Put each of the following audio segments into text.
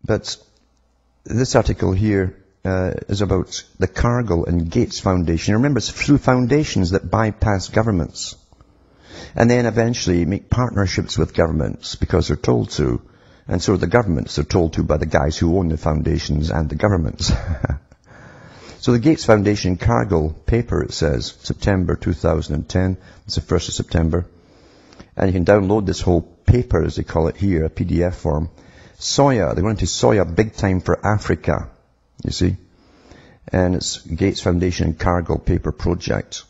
But this article here is about the Cargill and Gates Foundation. Remember, it's through foundations that bypass governments and then eventually make partnerships with governments because they're told to. And so the governments are told to by the guys who own the foundations and the governments. So the Gates Foundation Cargill paper, it says, September 2010. It's the 1st of September. And you can download this whole paper, as they call it here, a PDF form. Soya, they're going to soya big time for Africa, you see. And it's Gates Foundation and Cargill paper project.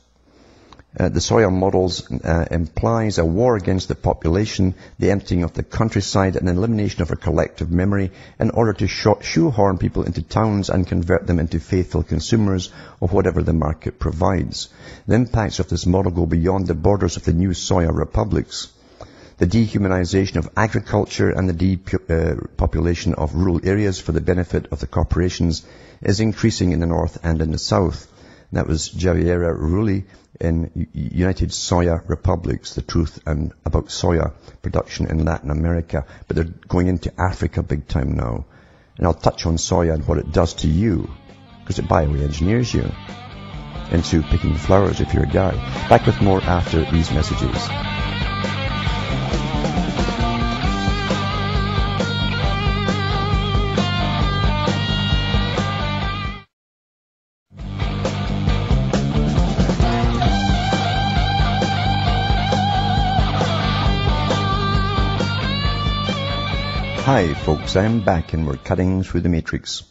The soya models implies a war against the population, the emptying of the countryside, and elimination of our collective memory in order to shoehorn people into towns and convert them into faithful consumers of whatever the market provides. The impacts of this model go beyond the borders of the new soya republics. The dehumanization of agriculture and the depopulation of rural areas for the benefit of the corporations is increasing in the north and in the south. And that was Javiera Rulli in United Soya Republics, the truth and about soya production in Latin America. But they're going into Africa big time now. And I'll touch on soya and what it does to you, because it bioengineers you into picking flowers if you're a guy. Back with more after these messages. Hi folks, I'm back and we're cutting through the matrix.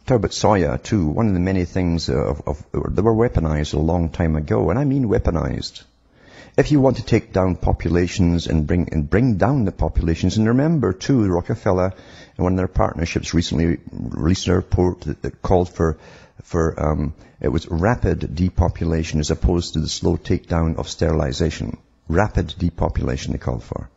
Talk about soya too. One of the many things that were weaponized a long time ago, and I mean weaponized. If you want to take down populations and bring down the populations, and remember too, Rockefeller and one of their partnerships recently released a report that called for it was rapid depopulation as opposed to the slow takedown of sterilization. Rapid depopulation they called for.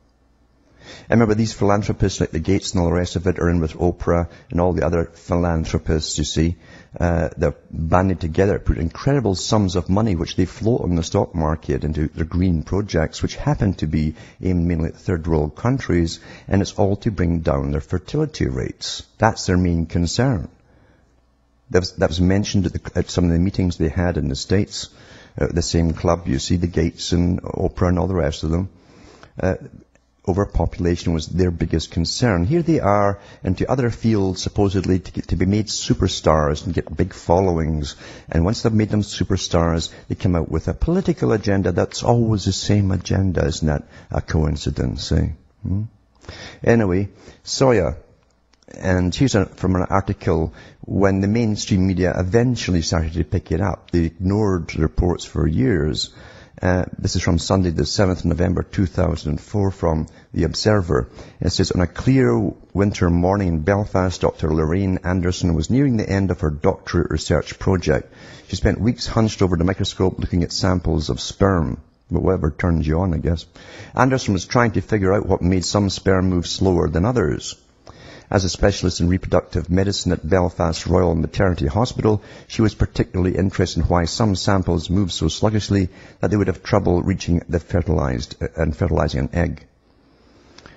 And remember, these philanthropists like the Gates and all the rest of it are in with Oprah and all the other philanthropists, you see. They're banded together, put incredible sums of money which they float on the stock market into their green projects, which happen to be aimed mainly at third world countries, and it's all to bring down their fertility rates. That's their main concern. That was mentioned at some of the meetings they had in the States, the same club, you see, the Gates and Oprah and all the rest of them. Overpopulation was their biggest concern. Here they are into other fields supposedly to be made superstars and get big followings. And once they've made them superstars, they come out with a political agenda that's always the same agenda. Isn't that a coincidence, eh? Anyway, soya. And here's from an article when the mainstream media eventually started to pick it up. They ignored the reports for years. This is from Sunday, the 7th of November, 2004, from The Observer. It says, on a clear winter morning in Belfast, Dr. Lorraine Anderson was nearing the end of her doctorate research project. She spent weeks hunched over the microscope looking at samples of sperm. But whatever turns you on, I guess. Anderson was trying to figure out what made some sperm move slower than others. As a specialist in reproductive medicine at Belfast Royal Maternity Hospital, she was particularly interested in why some samples move so sluggishly that they would have trouble reaching the fertilizing an egg.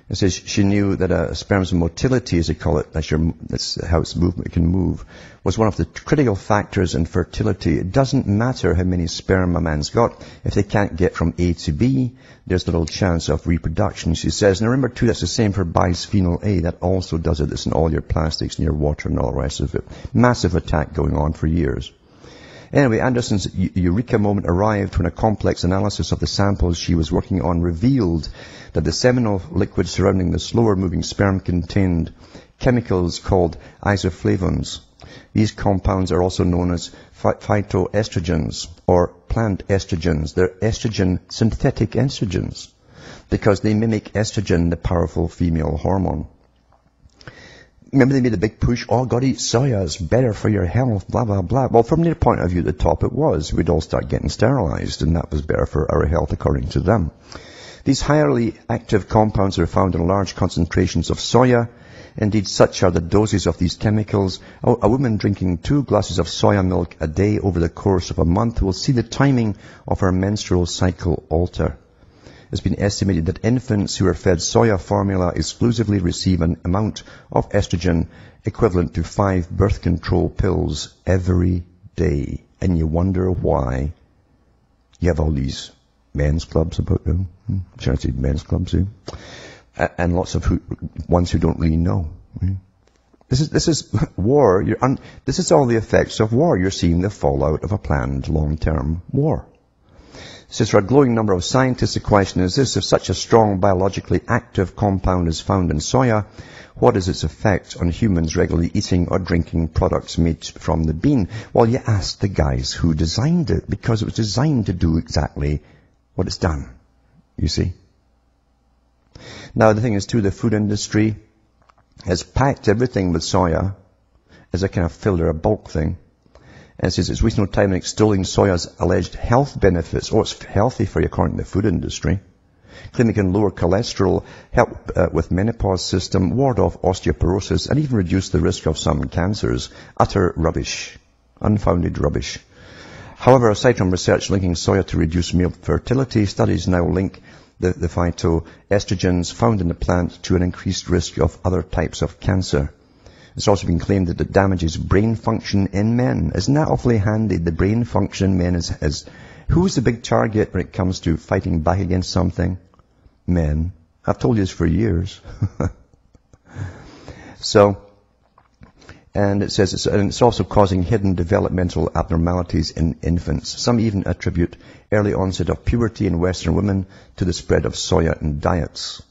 It says she knew that a sperm's motility, as they call it, that's how it can move, was one of the critical factors in fertility. It doesn't matter how many sperm a man's got. If they can't get from A to B, there's little chance of reproduction, she says. And remember, too, that's the same for bisphenol A. That also does it. It's in all your plastics and your water and all the rest of it. Massive attack going on for years. Anyway, Anderson's eureka moment arrived when a complex analysis of the samples she was working on revealed that the seminal liquid surrounding the slower-moving sperm contained chemicals called isoflavones. These compounds are also known as phytoestrogens or plant estrogens. They're synthetic estrogens, because they mimic estrogen, the powerful female hormone. Remember they made a big push, oh, God, eat soya, it's better for your health, blah, blah, blah. Well, from their point of view, at the top it was. We'd all start getting sterilized, and that was better for our health, according to them. These highly active compounds are found in large concentrations of soya. Indeed, such are the doses of these chemicals. A woman drinking 2 glasses of soya milk a day over the course of a month will see the timing of her menstrual cycle alter. it's been estimated that infants who are fed soya formula exclusively receive an amount of estrogen equivalent to 5 birth control pills every day. And you wonder why you have all these men's clubs about them. Sure, I say men's clubs too. And lots of ones who don't really know. This is war. This is all the effects of war. You're seeing the fallout of a planned long-term war. It says, for a growing number of scientists, the question is this: if such a strong biologically active compound is found in soya, what is its effect on humans regularly eating or drinking products made from the bean? Well, you ask the guys who designed it, because it was designed to do exactly what it's done, you see. Now, the thing is, too, the food industry has packed everything with soya as a kind of filler, a bulk thing. And it says it's wasting no time in extolling soya's alleged health benefits. Oh, it's healthy for you according to the food industry. Claiming it can lower cholesterol, help with menopause system, ward off osteoporosis, and even reduce the risk of some cancers. Utter rubbish. Unfounded rubbish. However, aside from research linking soya to reduce male fertility, studies now link the phytoestrogens found in the plant to an increased risk of other types of cancer. It's also been claimed that it damages brain function in men. Isn't that awfully handy? The brain function in men is who's the big target when it comes to fighting back against something? Men. I've told you this for years. And it says it's also causing hidden developmental abnormalities in infants. Some even attribute early onset of puberty in Western women to the spread of soya in diets.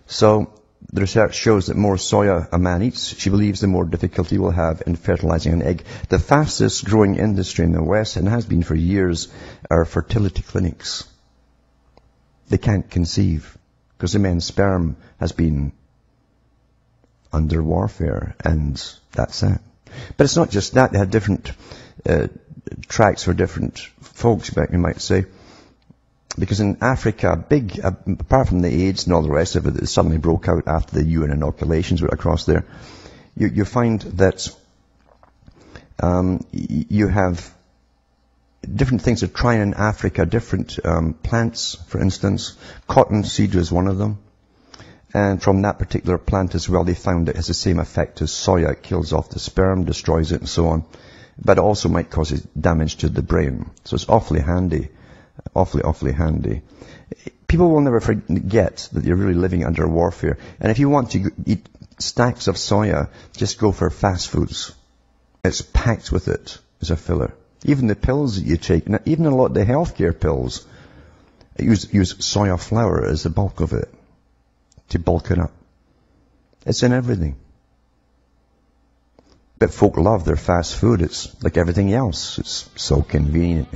So the research shows that more soya a man eats, she believes the more difficulty he will have in fertilizing an egg. The fastest growing industry in the West, and has been for years, are fertility clinics. They can't conceive because the men's sperm has been under warfare, and that's it. But it's not just that. They had different tracks for different folks, you might say. Because in Africa, apart from the AIDS and all the rest of it that suddenly broke out after the UN inoculations were across there, you find that you have different things that try in Africa, different plants, for instance. Cottonseed is one of them. And from that particular plant as well, they found it has the same effect as soya. It kills off the sperm, destroys it, and so on. But it also might cause damage to the brain. So it's awfully handy. Awfully handy. People will never forget that you're really living under warfare. And if you want to eat stacks of soya, just go for fast foods. It's packed with it as a filler. Even the pills that you take, even a lot of the healthcare pills, use soya flour as the bulk of it, to bulk it up. It's in everything. But folk love their fast food. It's like everything else. It's so convenient.